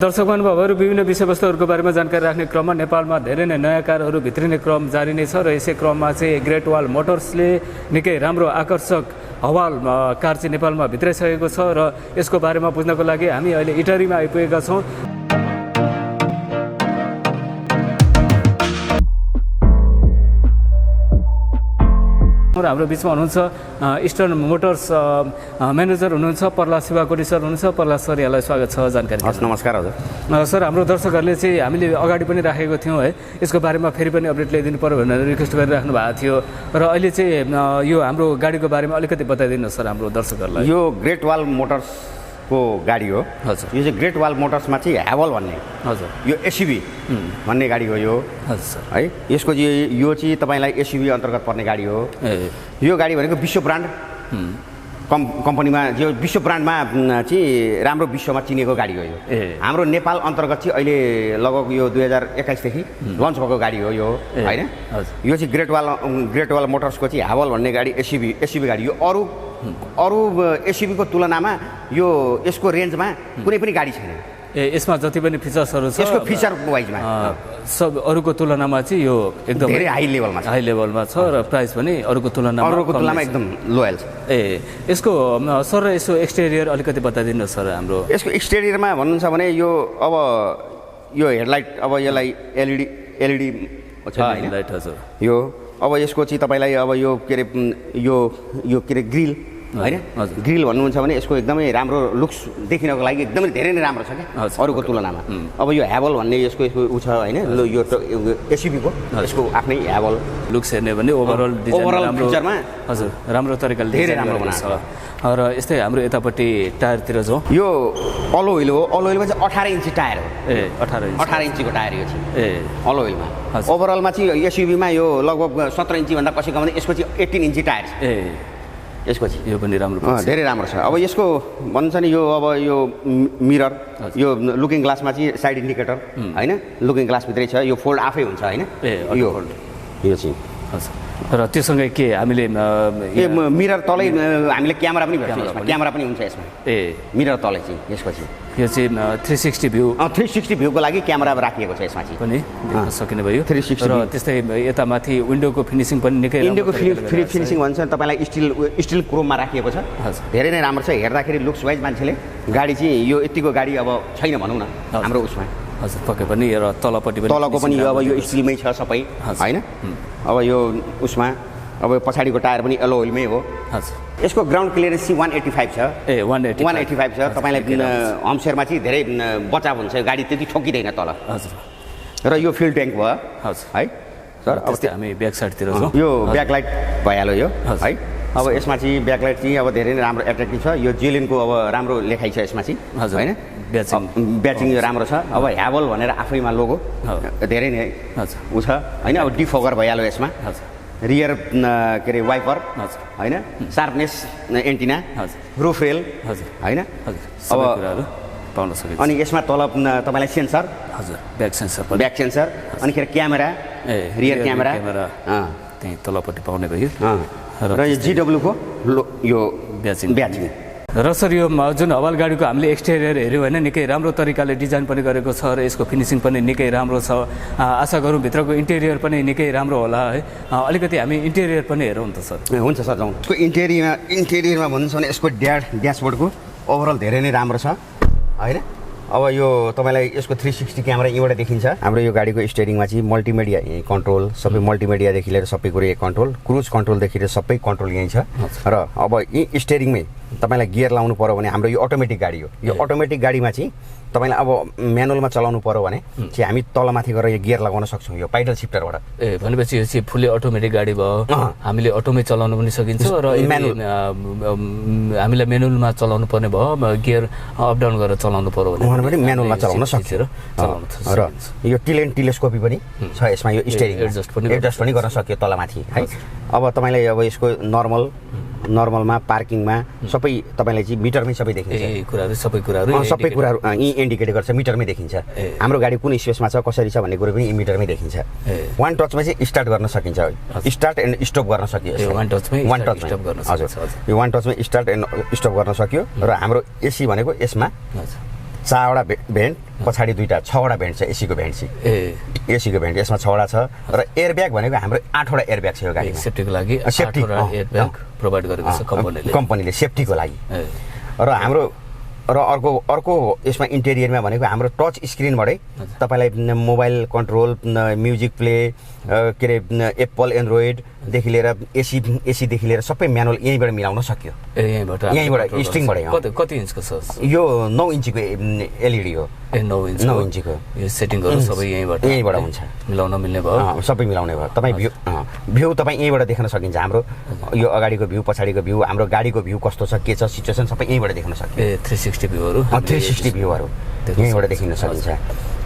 दर्शक महानुभावहरू विभिन्न विषयवस्तुहरूको बारेमा जानकारी राख्ने क्रममा नेपालमा धेरै नै नयाँ कारहरू भित्रिने क्रम जारी नै छ र यसै क्रममा चाहिँ ग्रेट वाल मोटर्सले निकै राम्रो आकर्षक हवाल कार चाहिँ नेपालमा भित्राइसकेको छ र यसको बारेमा बुझ्नको लागि हामी अहिले इटरीमा आइपुगेका छौँ। हाम्रो बिचमा हुनुहुन्छ इस्टर्न मोटर्स म्यानेजर हुनुहुन्छ प्रहलाद शिवाकोटी सर हुनुहुन्छ। प्रहलाद सर, यहाँलाई स्वागत छ जानकारी। नमस्कार हजुर। सर, हाम्रो दर्शकहरूले चाहिँ हामीले अगाडि पनि राखेको थियौँ है, यसको बारेमा फेरि पनि अपडेट ल्याइदिनु पर्यो भनेर रिक्वेस्ट गरिराख्नु भएको थियो र अहिले चाहिँ यो हाम्रो गाडीको बारेमा अलिकति बताइदिनु सर हाम्रो दर्शकहरूलाई। यो ग्रेट वाल मोटर्स को गाडी हो हजुर। यो चाहिँ ग्रेट वाल मोटर्समा चाहिँ ह्यावल भन्ने हजुर यो एसयुभी भन्ने गाडी हो यो हजुर है। यसको यो चाहिँ तपाईँलाई एसयुभी अन्तर्गत पर्ने गाडी हो। यो गाडी भनेको विश्व ब्रान्ड कम्पनीमा जो विश्व ब्रान्डमा चाहिँ राम्रो विश्वमा चिनेको गाडी हो यो। हाम्रो नेपाल अन्तर्गत चाहिँ अहिले लगभग यो 2021 देखि लन्च भएको गाडी हो यो होइन। यो चाहिँ ग्रेट वाल मोटर्सको चाहिँ ह्यावल भन्ने गाडी एसयुभी गाडी। यो अरू एसयुभीको तुलनामा यो यसको रेन्जमा कुनै पनि गाडी छैन। यसमा जति पनि फिचर्सहरू छ यसको फिचर वाइजमा सब अरूको तुलनामा चाहिँ यो एकदम धेरै हाई लेभलमा छ र प्राइस पनि अरूको तुलनामा एकदम लोयल छ। यसको सर यसको एक्सटेरियर अलिकति बताइदिनु सर हाम्रो। यसको एक्सटेरियरमा भन्नुहुन्छ भने यो अब यो हेडलाइट अब यसलाई एलइडी छ हैन लाइट हजुर। यो अब यसको चाहिँ तपाईँलाई अब यो के अरे यो के अरे ग्रिल होइन ग्रिल भन्नुहुन्छ भने यसको एकदमै राम्रो लुक्स देखिनको लागि एकदमै धेरै नै राम्रो छ क्या अरूको तुलनामा। अब यो ह्यावल भन्ने यसको ऊ छ होइन यो एसयुभीको यसको आफ्नै ह्यावल लुक्स हेर्ने भने ओभरअल फिचरमा हजुर राम्रो तरिकाले धेरै राम्रो बनाएको छ। र यस्तै हाम्रो यतापट्टि टायरतिर जो यो अलो व्हिल हो। अलो व्हिलमा चाहिँ 18 इन्ची टायर हो। 18 इन्चीको टायर यो चाहिँ अलो व्हिलमा। ओभरअलमा चाहिँ एसयुभीमा यो लगभग 17 इन्चीभन्दा कसैको भने यसको चाहिँ 18 इन्ची टायर छ यसको चाहिँ। यो पनि राम्रो धेरै राम्रो छ। अब यसको भन्छ नि यो अब यो मिरर यो लुकिङ ग्लासमा चाहिँ साइड इन्डिकेटर होइन लुकिङ ग्लासभित्रै छ। यो फोल्ड आफै हुन्छ होइन यो चाहिँ हजुर। र त्योसँगै के हामीले मिरर तलै हामीले क्यामेरा पनि भेट्छौँ यसमा। क्यामेरा पनि हुन्छ यसमा मिरर तलै चाहिँ यसको चाहिँ यो चाहिँ 360 भ्यू 360 भ्यूको लागि क्यामेरा राखिएको छ यसमा चाहिँ पनि सकिने भयो 360। र त्यस्तै यता माथि विन्डोको फिनिसिङ पनि निकै विन्डोको फिनिसिङ भन्छ तपाईँलाई स्टिल क्रोममा राखिएको छ। धेरै नै राम्रो छ हेर्दाखेरि लुक्स वाइज मान्छेले गाडी चाहिँ यो यतिको गाडी अब छैन भनौँ न हाम्रो उसमा हजुर पक्कै पनि। र तलपट्टि पनि तलको पनि अब यो स्टिलमै छ सबै होइन। अब यो उसमा अब पछाडिको टायर पनि एलो व्हिलमै हो हजुर। यसको ग्राउन्ड क्लियरेन्स 185 छ। 185 छ। तपाईँलाई होमसेयरमा चाहिँ धेरै बचाव हुन्छ गाडी त्यति ठोकिँदैन तल हजुर। र यो फ्युल ट्याङ्क भयो हजुर है सर। अब हामी ब्याक साइडतिर छौँ। यो ब्याकलाइट भइहाल्यो यो है। अब यसमा चाहिँ ब्याकलाइट चाहिँ अब धेरै नै राम्रो एट्र्याक्टिभ छ। यो जेलिनको अब राम्रो लेखाइ छ यसमा चाहिँ होइन ब्याचिङ यो राम्रो छ। अब ह्यावल भनेर आफैमा लोगो धेरै नै ऊ छ होइन। अब डिफोगर भइहाल्यो यसमा। रियर के अरे वाइपर होइन सार्पनेस एन्टिना रुफ रेल होइन। अब पाउन सकिन्छ। अनि यसमा तल तपाईँलाई सेन्सर हजुर ब्याक सेन्सर अनि के अरे क्यामेरा रियर क्यामेरा त्यहीँ तलपट्टि पाउने भयो। र यो जिडब्ल्यूको यो ब्याचिङ र सर यो जुन हवाल गाडीको हामीले एक्सटेरियर हेऱ्यौँ होइन निकै राम्रो तरिकाले डिजाइन पनि गरेको छ र यसको फिनिसिङ पनि निकै राम्रो छ। आशा गरौँ भित्रको इन्टेरियर पनि निकै राम्रो होला है। अलिकति हामी इन्टेरियर पनि हेरौँ त सर। हुन्छ सर जाउँ। यसको इन्टेरियरमा भन्नुहुन्छ भने यसको ड्यासबोर्डको ओभरअल धेरै नै राम्रो छ होइन। अब यो तपाईँलाई यसको 360 क्यामेरा यहीँबाट देखिन्छ। हाम्रो यो गाडीको स्टियरिङमा चाहिँ मल्टिमिडिया कन्ट्रोल सबै मल्टिमिडियादेखि लिएर सबै कुरो कन्ट्रोल क्रुज कन्ट्रोलदेखि लिएर सबै कन्ट्रोल यहीँ छ। र अब यी स्टियरिङमै तपाईँलाई गियर लाउनु पऱ्यो भने हाम्रो यो अटोमेटिक गाडी हो। यो अटोमेटिक गाडीमा चाहिँ तपाईँलाई अब म्यानुअलमा चलाउनु पऱ्यो भने चाहिँ हामी तलमाथि गएर यो गियर लगाउन सक्छौँ यो पाइडल सिफ्टरबाट। भनेपछि यो चाहिँ फुल्ली अटोमेटिक गाडी भयो। हामीले अटोमै चलाउनु पनि सकिन्छ र हामीलाई म्यानुअलमा चलाउनु पर्ने भयो गियर अप डाउन गरेर चलाउनु पऱ्यो भने म्यानुअलमा चलाउन सक्छ। र यो टेलिस्कोपी पनि छ यसमा। यो स्टियरिङ एडजस्ट पनि गर्न सक्यो तलमाथि है। अब तपाईँलाई अब यसको नर्मलमा पार्किङमा सबै तपाईँलाई चाहिँ मिटरमै सबै देखिन्छ। सबै कुराहरू यी इन्डिकेट गर्छ मिटरमै देखिन्छ। हाम्रो गाडी कुन स्पेसमा छ कसरी छ भन्ने कुरो पनि मिटरमै देखिन्छ। वान टचमा चाहिँ स्टार्ट गर्न सकिन्छ स्टार्ट एन्ड स्टप गर्न सकियो। वान टचमै हजुर यो वान टचमै स्टार्ट एन्ड स्टप गर्न सक्यो। र हाम्रो एसी भनेको यसमा 4वटा भेन्ट, पछाडि 2टा 6वटा भेन्ट छ एसीको भेन्ट चाहिँ। एसीको भेन्ट यसमा 6वटा छ र एयरब्याग भनेको हाम्रो 8वटा एयरब्याग छ यो गाडीमा। सेफ्टीको लागि 8वटा एयरब्याग प्रोभाइड गरेको छ कम्पनीले सेफ्टीको लागि। र हाम्रो अर्को यसमा इन्टेरियरमा भनेको हाम्रो टच स्क्रिनबाटै तपाईँलाई मोबाइल कन्ट्रोल, म्युजिक प्ले, के अरे एप्पल एन्ड्रोइडदेखि लिएर एसीदेखि लिएर सबै म्यानुअल यहीँबाट मिलाउन सक्यो। यहीँबाट स्ट्रिङबाट। कति इन्चको छ यो 9 इन्चीको एलइडी हो। 9 इन्चको यो सेटिङहरू सबै यहीँबाट हुन्छ। मिलाउन मिल्ने भयो, सबै मिलाउने भयो। तपाईँ भ्यू तपाईँ यहीँबाट देख्न सकिन्छ। हाम्रो यो अगाडिको भ्यू, पछाडिको भ्यू, हाम्रो गाडीको भ्यू कस्तो छ, के छ, सिचुएसन सबै यहीँबाट देख्न सकिन्छ। 360 भ्यूहरू 360 भ्यूहरू यहीँबाट देखिन सकिन्छ।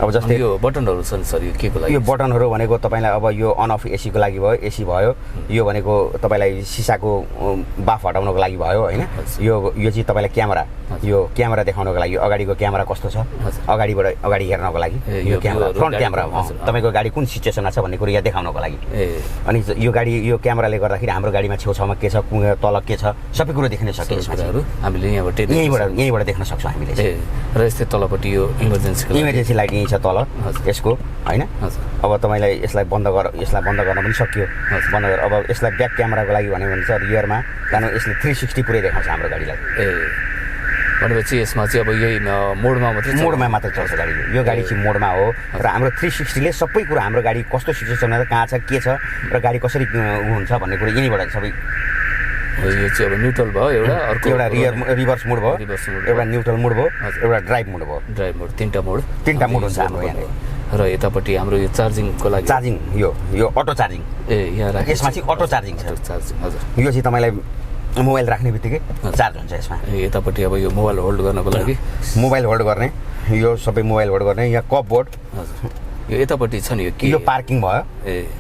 अब जस्तै यो बटनहरू छन् सर, यो के को लागि? यो बटनहरू भनेको तपाईँलाई अब यो अन अफ एसीको लागि भयो, एसी भयो। यो भनेको तपाईँलाई सिसाको बाफ हटाउनको लागि भयो होइन। यो चाहिँ तपाईँलाई क्यामेरा, यो क्यामेरा देखाउनको लागि, अगाडिको क्यामेरा कस्तो छ, अगाडि हेर्नको लागि यो क्यामेरा, फ्रन्ट क्यामेरा तपाईँको गाडी कुन सिचुएसनमा छ भन्ने कुरो यहाँ देखाउनको लागि। अनि यो गाडी यो क्यामेराले गर्दाखेरि हाम्रो गाडीमा छेउछाउमा के छ, तल के छ, सबै कुरो देख्न सकिन्छ। हामीले यहीँबाट देख्न सक्छौँ हामीले। र यस्तै तलपट्टि यो इमर्जेन्सी लाइट यहीँ छ तल यसको होइन। अब तपाईँलाई यसलाई बन्द गर्न पनि सक्यो। बन्द गरेर अब यसलाई ब्याक क्यामेराको लागि भन्यो भने चाहिँ रियरमा कारण यसले 360 पुरै देखाउँछ हाम्रो गाडीलाई। भनेपछि यसमा चाहिँ अब यही मोडमा मात्रै चल्छ गाडी। यो गाडी चाहिँ मोडमा हो र हाम्रो 360ले सबै कुरा हाम्रो गाडी कस्तो सिचुएसनमा कहाँ छ, के छ र गाडी कसरी हुन्छ भन्ने कुरा यहीँबाट सबै। यो चाहिँ अब न्युट्रल भयो एउटा रिभर्स मोड भयो, एउटा न्युट्रल मोड भयो, एउटा ड्राइभ मोड भयो। तीनटा मोड हुन्छ हाम्रो यहाँ। र यतापट्टि हाम्रो यो चार्जिङको लागि यो अटो चार्जिङ। यहाँ यसमा चाहिँ अटो चार्जिङ छ। हजुर, यो चाहिँ तपाईँलाई मोबाइल राख्ने बित्तिकै चार्ज हुन्छ यसमा। यतापट्टि अब यो मोबाइल होल्ड गर्नको लागि मोबाइल होल्ड गर्ने, यो सबै मोबाइल होल्ड गर्ने। यहाँ कप बोर्ड यो यतापट्टि छ नि, यो पार्किङ भयो।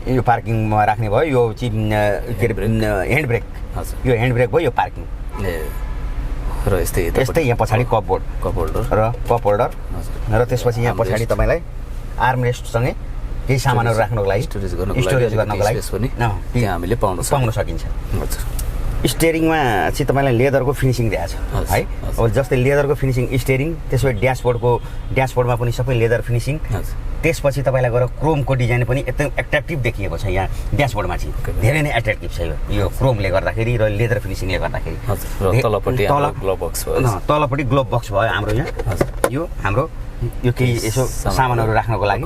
यो पार्किङमा राख्ने भयो। यो चाहिँ के अरे ह्यान्ड ब्रेक, यो ह्यान्ड ब्रेक भयो, यो पार्किङ। र यस्तै यहाँ पछाडि कप होल्डर र त्यसपछि यहाँ पछाडि तपाईँलाई आर्मरेस्टसँगै केही सामानहरू राख्नको लागि, स्टोरेज गर्नको लागि हामीले पाउन सकिन्छ। स्टेरिङमा चाहिँ तपाईँलाई लेदरको फिनिसिङ दिएको छ है। अब जस्तै लेदरको फिनिसिङ स्टेरिङ, त्यसपछि ड्यासबोर्डमा पनि सबै लेदर फिनिसिङ। त्यसपछि तपाईँलाई गएर क्रोमको डिजाइन पनि एकदम एट्र्याक्टिभ देखिएको छ यहाँ ड्यासबोर्डमा चाहिँ। धेरै नै एट्र्याक्टिभ छ यो क्रोमले गर्दाखेरि र लेदर फिनिसिङले गर्दाखेरि। तलपट्टि ग्लोभ बक्स भयो हाम्रो यहाँ। यो हाम्रो यो केही यसो सामानहरू राख्नको लागि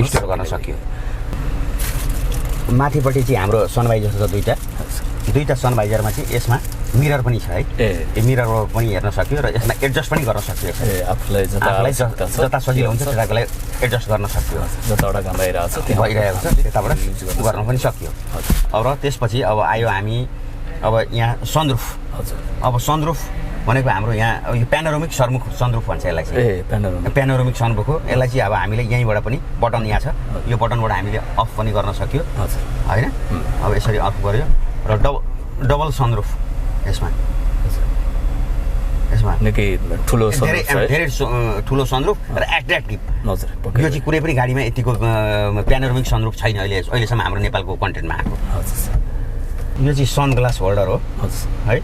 स्टोर गर्न सक्यो। माथिपट्टि चाहिँ हाम्रो सनभाइजर छ दुईटा सनभाइजरमा चाहिँ यसमा मिरर पनि छ है। यो मिररबाट पनि हेर्न सक्यो र यसमा एडजस्ट पनि गर्न सक्यो। आफूलाई जता सजिलो हुन्छ त्यताकोलाई एडजस्ट गर्न सक्यो। जताबाट काम भइरहेको छ त्यताबाट गर्न पनि सक्यो। अब र त्यसपछि अब आयो हामी अब यहाँ सनरुफ। अब सनरुफ भनेको हाम्रो यहाँ यो प्यानोरामिक सनरुफ भन्छ यसलाई चाहिँ। प्यानोरामिक सनरुफ हो। यसलाई चाहिँ अब हामीले यहीँबाट पनि बटन यहाँ छ, यो बटनबाट हामीले अफ पनि गर्न सक्यो होइन। अब यसरी अफ गर्यो र डबल सनरुफ यसमा निकै ठुलो धेरै ठुलो सनरुफ र एट्र्याक्टिभ। यो चाहिँ कुनै पनि गाडीमा यतिको प्यानोरामिक सनरुफ छैन अहिलेसम्म हाम्रो नेपालको कन्टेन्टमा आएको। यो चाहिँ सनग्लास होल्डर हो है।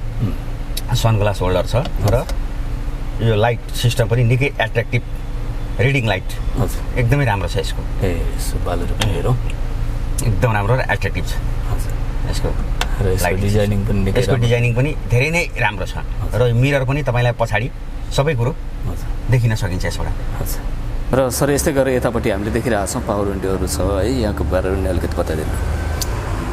सनग्लास होल्डर छ र यो लाइट सिस्टम पनि निकै एट्र्याक्टिभ रिडिङ लाइट एकदमै राम्रो छ यसको। एकदम राम्रो र एट्र्याक्टिभ छ यसको डिजाइनिङ पनि धेरै नै राम्रो छ र मिरर पनि तपाईँलाई पछाडि सबै कुरो देखिन सकिन्छ यसबाट। र सर यस्तै गरेर यतापट्टि हामीले देखिरहेको छौँ पावर विन्डोहरू छ है, यहाँको बारेमा अलिकति बताइदिनु।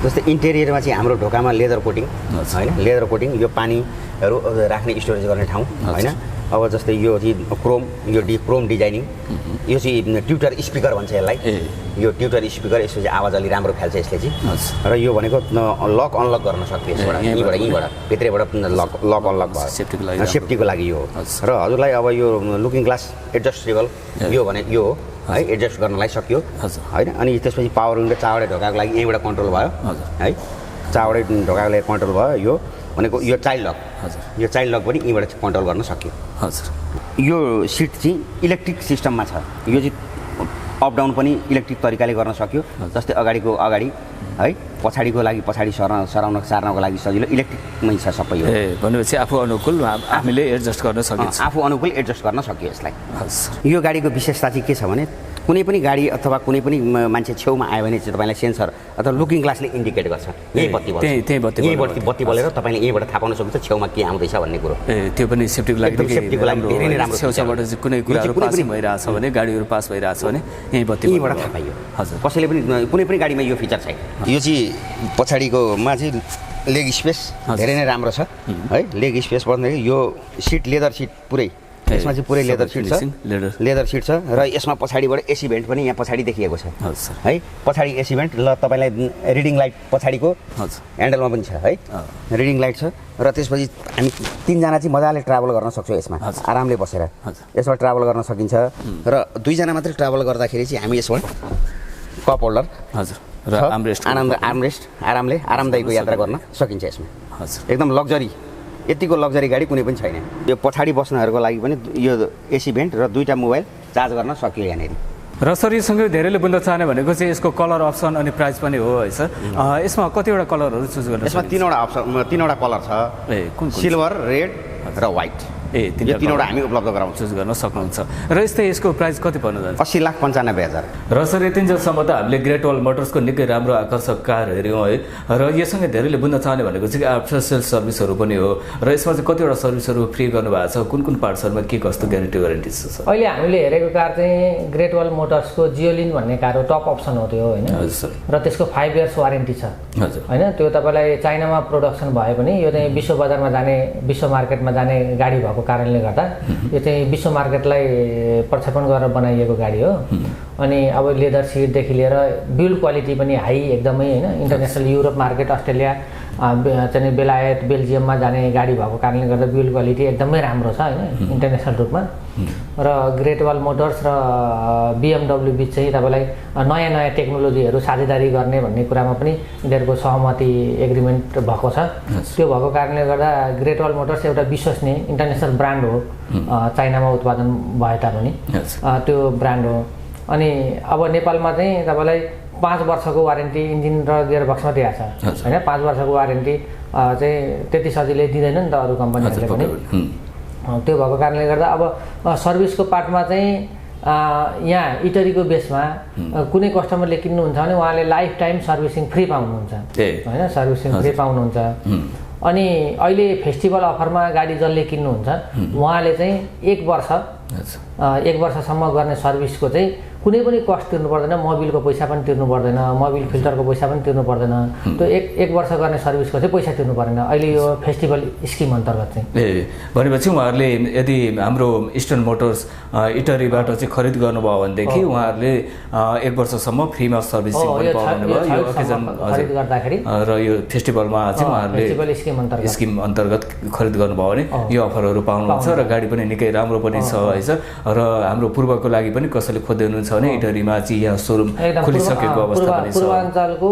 जस्तै इन्टेरियरमा चाहिँ हाम्रो ढोकामा लेदर कोटिङ होइन, लेदर कोटिङ, यो पानीहरू राख्ने स्टोरेज गर्ने ठाउँ होइन। अब जस्तै यो चाहिँ क्रोम डिजाइनिङ, यो चाहिँ ट्युटर स्पिकर भन्छ यसलाई। यो ट्युटर स्पिकर यसको चाहिँ आवाज अलि राम्रो फाल्छ यसले चाहिँ। र यो भनेको लक अनलक गर्न सक्यो यसबाट, यहीँबाट भित्रैबाट लक अनलक भयो, सेफ्टीको लागि यो हो। र हजुरलाई अब यो लुकिङ ग्लास एडजस्टेबल यो भने यो हो है, एडजस्ट गर्नलाई सक्यो होइन। अनि त्यसपछि पावर विन्डो चारवटै ढोकाको लागि यहीँबाट कन्ट्रोल भयो है। चारवटै ढोकाको लागि कन्ट्रोल भयो। यो भनेको यो चाइल्ड लक पनि यहीँबाट कन्ट्रोल गर्न सक्यो। यो सिट चाहिँ इलेक्ट्रिक सिस्टममा छ। यो चाहिँ अप डाउन पनि इलेक्ट्रिक तरिकाले गर्न सक्यो। जस्तै अगाडि है, पछाडिको लागि पछाडि सार्नको लागि सजिलो इलेक्ट्रिकमै छ सबै यो भनेपछि आफू अनुकूल हामीले एडजस्ट गर्न सकिन्छ आफू अनुकूल एडजस्ट गर्न सकियो यसलाई यो गाडीको विशेषता चाहिँ के छ भने कुनै पनि गाडी अथवा कुनै पनि मान्छे छेउमा आयो भने चाहिँ तपाईँलाई सेन्सर अथवा लुकिङ ग्लासले इन्डिकेट गर्छ यही बत्ती बलेर तपाईँले यहीँबाट थाहा पाउन सक्नुहुन्छ छेउमा के आउँदैछ भन्ने कुरो त्यो पनि सेफ्टीको लागि धेरै नै राम्रो छेउछाउबाट चाहिँ कुनै कुराहरू पास भइरहेछ भने गाडीहरू पास भइरहेछ भने यहीँबाट थाहा पाइयो हजुर कसैले पनि कुनै पनि गाडीमा यो फिचर छैन यो चाहिँ पछाडिकोमा चाहिँ लेग स्पेस धेरै नै राम्रो छ है लेग स्पेस भन्दाखेरि यो सिट लेदर सिट पुरै यसमा चाहिँ पुरै लेदर सिट छ र यसमा पछाडिबाट एसी भेन्ट पनि यहाँ पछाडि देखिएको छ है पछाडि एसी भेन्ट ल तपाईँलाई रिडिङ लाइट पछाडिको ह्यान्डलमा पनि छ है रिडिङ लाइट छ र त्यसपछि हामी 3 जना चाहिँ मजाले ट्राभल गर्न सक्छौँ यसमा आरामले बसेर यसमा ट्राभल गर्न सकिन्छ र 2 जना मात्रै ट्राभल गर्दाखेरि चाहिँ हामी यसमा कप होल्डर र आर्मरेस्ट आरामदायीको यात्रा गर्न सकिन्छ यसमा एकदम लग्जरी यतिको लग्जरी गाडी कुनै पनि छैन यो पछाडि बस्नेहरूको लागि पनि यो एसी भेन्ट र 2टा मोबाइल चार्ज गर्न सकियो यहाँनिर र सर योसँगै धेरैले बुझ्न चाहने भनेको चाहिँ यसको कलर अप्सन अनि प्राइस पनि हो है सर यसमा कतिवटा कलरहरू चुज गर्नु यसमा 3वटा कलर छ सिल्भर रेड र व्हाइट यो 3वटा हामी उपलब्ध गराउँछौँ चुज गर्न सक्नुहुन्छ र यस्तै यसको प्राइस कति पर्न जान्छ 80,95,000 र सर यतिन्जेलसम्म त हामीले ग्रेट वाल मोटर्सको निकै राम्रो आकर्षक कार हेऱ्यौँ है र योसँगै धेरैले बुझ्न चाहने भनेको चाहिँ आफ्टर सेल्स सर्भिसहरू पनि हो र यसमा चाहिँ कतिवटा सर्भिसहरू फ्री गर्नुभएको छ कुन पार्ट्सहरूमा के कस्तो ग्यारेन्टी छ अहिले हामीले हेरेको कार चाहिँ ग्रेट वाल मोटर्सको जियोलिन भन्ने कार हो टप अप्सन हो त्यो होइन र त्यसको 5 इयर्स वारेन्टी छ होइन त्यो तपाईँलाई चाइनामा प्रोडक्सन भए पनि यो चाहिँ विश्व बजारमा जाने विश्व मार्केटमा जाने गाडी भएको कारणले गर्दा यो चाहिँ विश्व मार्केटलाई प्रक्षेपण गरेर बनाइएको गाडी हो अनि अब लेदर सिटदेखि लिएर बिल्ड क्वालिटी पनि हाई एकदमै होइन इन्टरनेसनल युरोप मार्केट अस्ट्रेलिया चाहिँ बेलायत बेल्जियममा जाने गाडी भएको कारणले गर्दा बिल्ड क्वालिटी एकदमै राम्रो छ होइन इन्टरनेसनल रूपमा र ग्रेट वाल मोटर्स र BMW बिच चाहिँ तपाईँलाई नयाँ टेक्नोलोजीहरू साझेदारी गर्ने भन्ने कुरामा पनि यिनीहरूको सहमति एग्रिमेन्ट भएको छ त्यो भएको कारणले गर्दा ग्रेट वाल मोटर्स एउटा विश्वसनीय इन्टरनेसनल ब्रान्ड हो चाइनामा उत्पादन भए तापनि त्यो ब्रान्ड हो अनि अब नेपालमा चाहिँ तपाईँलाई 5 वर्षको वारेन्टी इन्जिन र गियर बक्समा दिएको छ होइन 5 वर्षको वारेन्टी चाहिँ त्यति सजिलै दिँदैन नि त अरू कम्पनीहरूले पनि त्यो भएको कारणले गर्दा अब सर्भिसको पार्टमा चाहिँ यहाँ इटरीको बेसमा कुनै कस्टमरले किन्नुहुन्छ भने उहाँले लाइफ टाइम सर्भिसिङ फ्री पाउनुहुन्छ होइन सर्भिसिङ फ्री पाउनुहुन्छ अनि अहिले फेस्टिभल अफरमा गाडी जसले किन्नुहुन्छ उहाँले चाहिँ 1 वर्षसम्म गर्ने सर्भिसको चाहिँ कुनै पनि कस्ट तिर्नु पर्दैन मोबिलको पैसा पनि तिर्नु पर्दैन मोबिल फिल्टरको पैसा पनि तिर्नु पर्दैन त्यो एक वर्ष गर्ने सर्भिसको चाहिँ पैसा तिर्नु पर्दैन अहिले यो फेस्टिभल स्किम अन्तर्गत चाहिँ भनेपछि उहाँहरूले यदि हाम्रो इस्टर्न मोटर्स इटरीबाट चाहिँ खरिद गर्नुभयो भनेदेखि उहाँहरूले 1 वर्षसम्म फ्रीमा सर्भिस पनि पाउनुभयो यो ओकेजन खरिद गर्दाखेरि र यो फेस्टिभलमा चाहिँ उहाँहरूले फेस्टिभल स्किम अन्तर्गत खरिद गर्नुभयो भने यो अफरहरू पाउनुहुन्छ र गाडी पनि निकै राम्रो पनि छ है सर र हाम्रो पूर्वको लागि पनि कसैले खोज्दै हुनुहुन्छ भने इटरीमा चाहिँ यहाँ सोरुम खुलिसकेको अवस्था पनि छ पूर्वाञ्चलको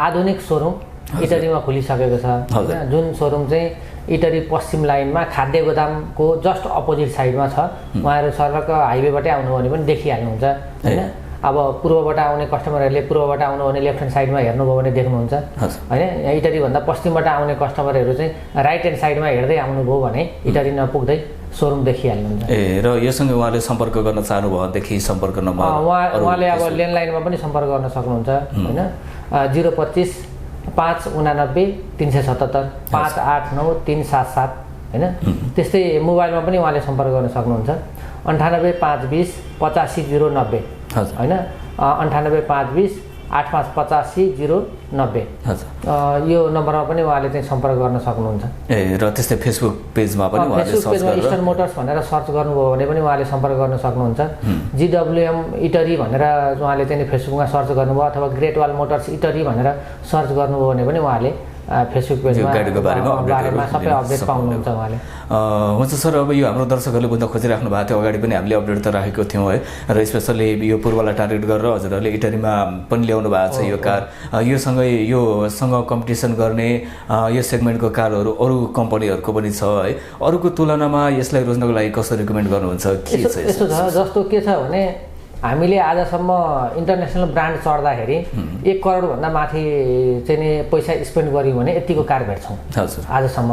आधुनिक सोरुम इटरीमा खुलिसकेको छ जुन सोरुम चाहिँ इटरी पश्चिम लाइनमा खाद्य गोदामको जस्ट अपोजिट साइडमा छ उहाँहरू सडक हाइवेबाटै आउनुभयो भने पनि देखिहाल्नुहुन्छ होइन अब पूर्वबाट आउने कस्टमरहरूले पूर्वबाट आउनु भने लेफ्ट ह्यान्ड साइडमा हेर्नुभयो भने देख्नुहुन्छ होइन यहाँ इटरीभन्दा पश्चिमबाट आउने कस्टमरहरू चाहिँ राइट ह्यान्ड साइडमा हेर्दै आउनुभयो भने इटरी नपुग्दै सोरुम देखिहाल्नुहुन्छ र योसँग उहाँले सम्पर्क गर्न चाहनुभयो भनेदेखि सम्पर्क नम्बर उहाँले अब ल्यान्डलाइनमा पनि सम्पर्क गर्न सक्नुहुन्छ होइन 025 589 377 589 377 होइन त्यस्तै मोबाइलमा पनि उहाँले सम्पर्क गर्न सक्नुहुन्छ 98 520 85 090 होइन 98 520 85 090 यो नम्बरमा पनि उहाँले चाहिँ सम्पर्क गर्न सक्नुहुन्छ र त्यस्तै फेसबुक पेजमा पनि उहाँले सर्च गरेर इस्टर्न मोटर्स भनेर सर्च गर्नुभयो भने पनि उहाँले सम्पर्क गर्न सक्नुहुन्छ GWM इटरी भनेर उहाँले चाहिँ फेसबुकमा सर्च गर्नुभयो अथवा ग्रेट वाल मोटर्स इटरी भनेर सर्च गर्नुभयो भने पनि उहाँले फेसबुक पेजमा गाडीको बारेमा सबै अपडेट पाउनुहुन्छ उहाँले हुन्छ सर अब यो हाम्रो दर्शकहरूले बुझ्न खोजिराख्नु भएको थियो अगाडि पनि हामीले अपडेट त राखेको थियौँ है र स्पेसल्ली यो पूर्वलाई टार्गेट गरेर हजुरहरूले इटरीमा पनि ल्याउनु भएको छ यो कार योसँग कम्पिटिसन गर्ने यो सेगमेन्टको कारहरू अरू कम्पनीहरूको पनि छ है अरूको तुलनामा यसलाई रोज्नको लागि कसरी रिकमेन्ड गर्नुहुन्छ के छ यस्तो छ जस्तो के छ भने हामीले आजसम्म इन्टरनेसनल ब्रान्ड चढ्दाखेरि 1 करोडभन्दा माथि चाहिँ नि पैसा स्पेन्ड गऱ्यौँ भने यतिको कार भेट्छौँ आजसम्म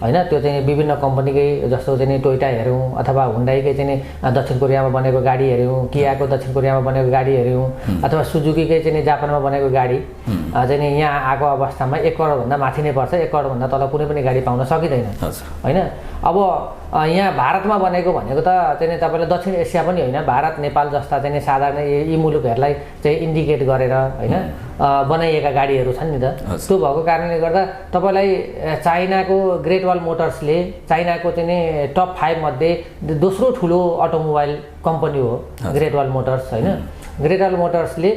होइन। त्यो चाहिँ विभिन्न कम्पनीकै जस्तो चाहिँ नि टोयोटा हेऱ्यौँ अथवा हुन्डाईकै चाहिँ नि दक्षिण कोरियामा बनेको गाडी हेऱ्यौँ, कियाको दक्षिण कोरियामा बनेको गाडी हेऱ्यौँ अथवा सुजुकीकै चाहिँ नि जापानमा बनेको गाडी चाहिँ नि यहाँ आएको अवस्थामा 1 करोडभन्दा माथि नै पर्छ। 1 करोडभन्दा तल कुनै पनि गाडी पाउन सकिँदैन होइन। अब यहाँ भारतमा बनेको भनेको त चाहिँ नि तपाईँले दक्षिण एसिया पनि होइन, भारत नेपाल जस्ता चाहिँ नि साधारण यी मुलुकहरूलाई चाहिँ इन्डिकेट गरेर होइन बनाइएका गाडीहरू छन् नि त। त्यो भएको कारणले गर्दा तपाईँलाई चाइनाको ग्रेट वाल मोटर्सले चाइनाको चाहिँ नि टप 5 मध्ये दोस्रो ठुलो अटोमोबाइल कम्पनी हो ग्रेट वाल मोटर्स होइन। ग्रेट वाल मोटर्सले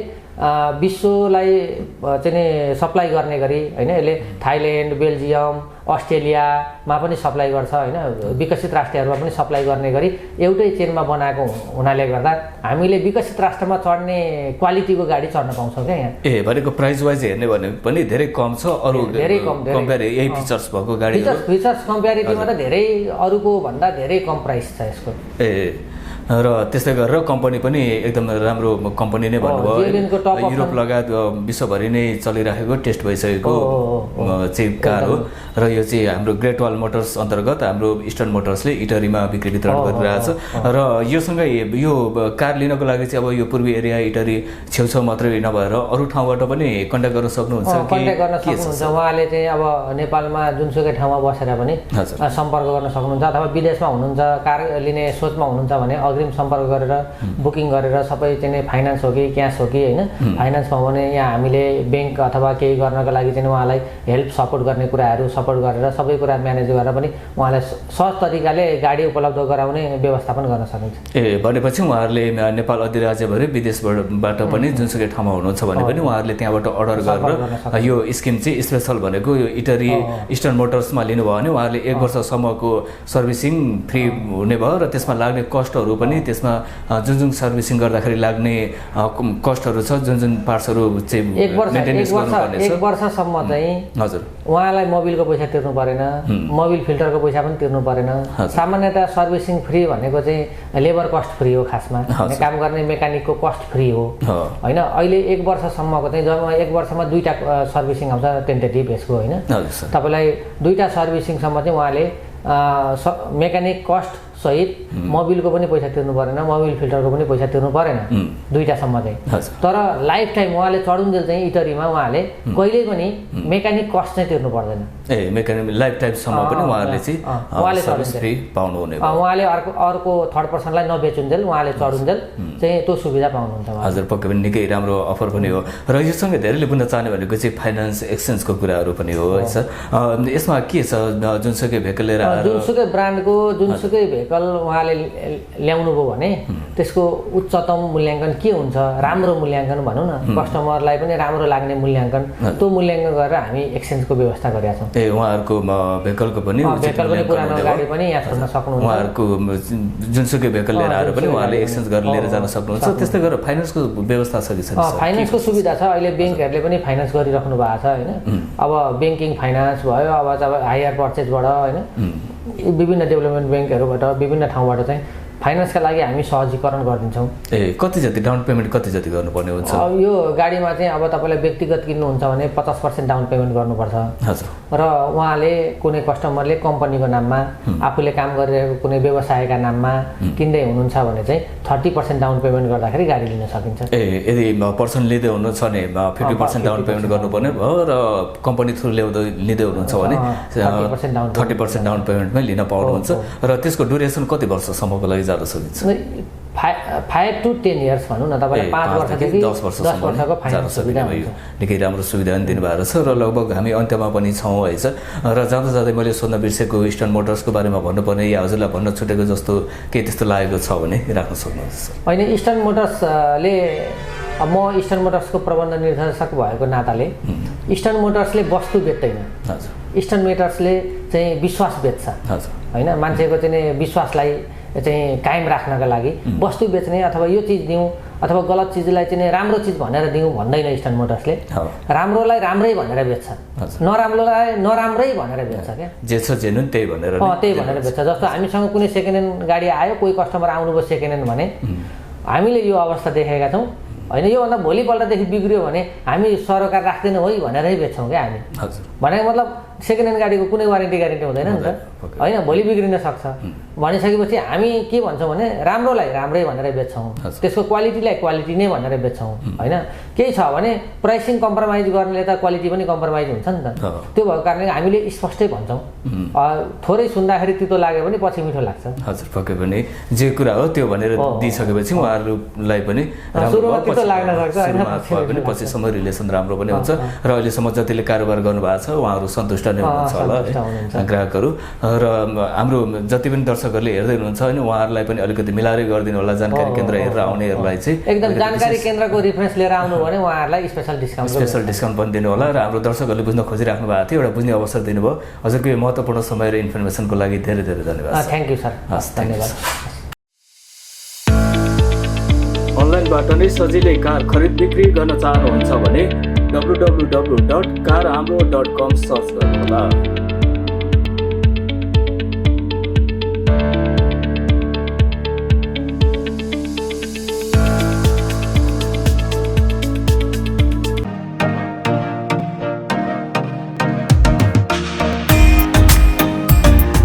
विश्वलाई चाहिँ नि सप्लाई गर्ने गरी होइन यसले थाइल्यान्ड, बेल्जियम, अस्ट्रेलियामा पनि सप्लाई गर्छ होइन, विकसित राष्ट्रहरूमा पनि सप्लाई गर्ने गरी एउटै चेनमा बनाएको हुनाले गर्दा हामीले विकसित राष्ट्रमा चढ्ने क्वालिटीको गाडी चढ्न पाउँछौँ क्या यहाँ। ए भनेको प्राइस वाइज हेर्ने भने पनि धेरै कम छ, अरू धेरै कम कम्पेयर यही फिचर्स भएको गाडी फिचर्स कम्पेरिटिभमा त धेरै अरूको भन्दा धेरै कम प्राइस छ यसको। ए र त्यस्तै गरेर कम्पनी पनि एकदम राम्रो कम्पनी नै भन्नुभयो। युरोप लगायत विश्वभरि नै चलिरहेको टेस्ट भइसकेको चाहिँ कार हो र यो चाहिँ हाम्रो ग्रेट वाल मोटर्स अन्तर्गत हाम्रो इस्टर्न मोटर्सले इटरीमा बिक्री वितरण गरिरहेछ। र योसँगै यो कार लिनको लागि चाहिँ अब यो पूर्वी एरिया इटरी छेउछाउ मात्रै नभएर अरू ठाउँबाट पनि कन्ट्याक्ट गर्न सक्नुहुन्छ? कन्ट्याक्ट गर्न सक्नुहुन्छ। उहाँले चाहिँ अब नेपालमा जुनसुकै ठाउँमा बसेर पनि सम्पर्क गर्न सक्नुहुन्छ अथवा विदेशमा हुनुहुन्छ कार लिने सोचमा हुनुहुन्छ भने अग्रिम सम्पर्क गरेर बुकिङ गरेर सबै चाहिँ फाइनान्स हो कि क्यास हो कि होइन, फाइनान्समा हो भने यहाँ हामीले ब्याङ्क अथवा केही गर्नको लागि चाहिँ उहाँलाई हेल्प सपोर्ट गर्ने कुराहरू सपोर्ट गरेर सबै कुरा म्यानेज गरेर पनि उहाँलाई सहज तरिकाले गाडी उपलब्ध गराउने व्यवस्थापन गर्न सकिन्छ। ए भनेपछि उहाँहरूले नेपाल अधिराज्यभरि विदेशबाट पनि जुनसुकै ठाउँमा हुनुहुन्छ भने पनि उहाँहरूले त्यहाँबाट अर्डर गरेर यो स्किम चाहिँ स्पेसल भनेको यो इटरी इस्टर्न मोटर्समा लिनुभयो भने उहाँहरूले 1 वर्षसम्मको सर्भिसिङ फ्री हुने भयो र त्यसमा लाग्ने कस्टहरू पनि त्यसमा जुन सर्भिसिङ गर्दाखेरि लाग्ने कस्टहरू छ, जुन पार्ट्सहरू चाहिँ 1 वर्षसम्म चाहिँ हजुर उहाँलाई मोबिलको पैसा तिर्नु परेन, मोबिल फिल्टरको पैसा पनि तिर्नु परेन। सामान्यतः सर्भिसिङ फ्री भनेको चाहिँ लेबर कस्ट फ्री हो, खासमा काम गर्ने मेकानिकको कस्ट फ्री हो होइन। अहिले 1 वर्षसम्मको चाहिँ जब 1 वर्षमा 2टा सर्भिसिङ आउँछ टेन्टेटिभ यसको होइन। तपाईँलाई 2टा सर्भिसिङसम्म चाहिँ उहाँले मेकानिक कस्ट सहित मोबिलको पनि पैसा तिर्नु परेन, मोबिल फिल्टरको पनि पैसा तिर्नु परेन 2टासम्म चाहिँ। तर लाइफ टाइम उहाँले चढुन्जेल चाहिँ इटरीमा उहाँले कहिल्यै पनि मेकानिक कस्ट चाहिँ तिर्नु पर्दैन। ए मेकानिक लाइफ टाइमसम्म पनि उहाँले चाहिँ उहाँले सर्भिस फ्री पाउनु हुने भयो। उहाँले अर्को थर्ड पर्सनलाई नबेचुन्जेल उहाँले चढुन्जेल चाहिँ त्यो सुविधा पाउनुहुन्छ। हजुर पक्कै पनि निकै राम्रो अफर पनि हो र योसँगै धेरैले बुझ्न चाहने भनेको चाहिँ फाइनान्स एक्सचेन्जको कुराहरू पनि हो है सर। यसमा के छ जुनसुकै भेहिकल लिएर जुनसुकै ब्रान्डको जुनसुकै भेहिकल उहाँले ल्याउनु भयो भने त्यसको उच्चतम मूल्याङ्कन के हुन्छ, राम्रो मूल्याङ्कन भनौँ न, कस्टमरलाई पनि राम्रो लाग्ने मूल्याङ्कन, त्यो मूल्याङ्कन गरेर हामी एक्सचेन्जको व्यवस्था गरेका छौँ। ए उहाँहरूको भेहिकलको पनि पुरानो गाडी पनि यहाँ छोड्न सक्नुहुन्छ। उहाँहरूको जुनसुकै भेहिकल लिएर आएर पनि उहाँले एक्सचेन्ज गरेर लिएर जान सक्नुहुन्छ। त्यस्तै गरेर फाइनेन्सको व्यवस्था छ कि छैन? फाइनेन्सको सुविधा छ। अहिले ब्याङ्कहरूले पनि फाइनेन्स गरिराख्नु भएको छ होइन। अब ब्याङ्किङ फाइनेन्स भयो, अब हायर पर्चेजबाट होइन विभिन्न डेभलपमेन्ट ब्याङ्कहरूबाट विभिन्न ठाउँबाट चाहिँ फाइनेन्सका लागि हामी सहजीकरण गरिदिन्छौँ। ए कति जति डाउन पेमेन्ट कति जति गर्नुपर्ने हुन्छ? यो गाडीमा चाहिँ अब तपाईँलाई व्यक्तिगत किन्नुहुन्छ भने 50% डाउन पेमेन्ट गर्नुपर्छ। हजुर। र उहाँले कुनै कस्टमरले कम्पनीको नाममा आफूले काम गरिरहेको कुनै व्यवसायका नाममा किन्दै हुनुहुन्छ भने चाहिँ 30% डाउन पेमेन्ट गर्दाखेरि गाडी लिन सकिन्छ। ए यदि पर्सन लिँदै हुनुहुन्छ भने 50% डाउन पेमेन्ट गर्नुपर्ने भयो र कम्पनी थ्रु लिँदै हुनुहुन्छ भने 30% डाउन पेमेन्टमै लिन पाउनुहुन्छ। र त्यसको ड्युरेसन कति वर्षसम्मको लागि 5 to 10 years भनौँ न, तपाईँलाई 5 वर्षदेखि 10 वर्षको फाइनेन्स सुविधा हुन्छ। निकै राम्रो सुविधा पनि दिनुभएको छ र लगभग हामी अन्त्यमा पनि छौँ है सर। र जाँदा जाँदै मैले सोध्न बिर्सेको इस्टर्न मोटर्सको बारेमा भन्नुपर्ने या हजुरलाई भन्न छुटेको जस्तो केही त्यस्तो लागेको छ भने राख्न सक्नुहुन्छ सर। होइन इस्टर्न मोटर्सले म इस्टर्न मोटर्सको प्रबन्ध निर्देशक भएको नाताले इस्टर्न मोटर्सले वस्तु बेच्दैन। हजुर। इस्टर्न मोटर्सले चाहिँ विश्वास बेच्छ होइन। मान्छेको चाहिँ विश्वासलाई चाहिँ कायम राख्नका लागि वस्तु बेच्ने अथवा यो चिज दिउँ अथवा गलत चिजलाई चाहिँ राम्रो चिज भनेर दिउँ भन्दैन इस्टर्न मोटर्सले। राम्रोलाई राम्रै भनेर बेच्छ, नराम्रोलाई नराम्रै भनेर बेच्छ क्या। जे छ जेन्युन त्यही भनेर बेच्छ। जस्तो हामीसँग कुनै सेकेन्ड ह्यान्ड गाडी आयो, कोही कस्टमर आउनुभयो सेकेन्ड ह्यान्ड भने हामीले यो अवस्था देखेका छौँ होइन। योभन्दा भोलिपल्टदेखि बिग्रियो भने हामी सरकार राख्दैनौँ है भनेरै बेच्छौँ क्या हामी। भनेको मतलब सेकेन्ड ह्यान्ड गाडीको कुनै वारेन्टी ग्यारेन्टी हुँदैन नि त होइन, भोलि बिग्रिन सक्छ भनिसकेपछि हामी के भन्छौँ भने राम्रोलाई राम्रै भनेर बेच्छौँ, त्यसको क्वालिटीलाई क्वालिटी नै भनेर बेच्छौँ होइन। केही छ भने प्राइसिङ कम्प्रोमाइज गर्नेले त क्वालिटी पनि कम्प्रोमाइज हुन्छ नि त। त्यो भएको कारणले हामीले स्पष्टै भन्छौँ, थोरै सुन्दाखेरि तितो लाग्यो भने पछि मिठो लाग्छ। हजुर पक्कै पनि जे कुरा हो त्यो भनेर दिइसकेपछि उहाँहरूलाई पनि पनि पछिसम्म रिलेसन राम्रो पनि हुन्छ र अहिलेसम्म जतिले कारोबार गर्नुभएको छ उहाँहरू सन्तुष्ट नै हुनुहुन्छ होला है ग्राहकहरू। र हाम्रो जति पनि दर्शकहरूले हेर्दै हुनुहुन्छ होइन उहाँहरूलाई पनि अलिकति मिलाएरै गरिदिनु होला। जानकारी केन्द्र हेरेर आउनेहरूलाई चाहिँ एकदम जानकारी केन्द्रको रिफरेन्स लिएर आउनु भने उहाँहरूलाई स्पेसल डिस्काउन्ट पनि दिनु होला। र हाम्रो दर्शकहरूले बुझ्न खोजिराख्नु भएको थियो, एउटा बुझ्ने अवसर दिनुभयो। हजुरको यो महत्त्वपूर्ण समय र इन्फर्मेसनको लागि धेरै धेरै धन्यवाद। Thank you sir. धन्यवाद। अनलाइनबाट नै सजिलै कार खरिद बिक्री गर्न चाहनुहुन्छ भने www.carhamro.com सर्च गर्नुहोला।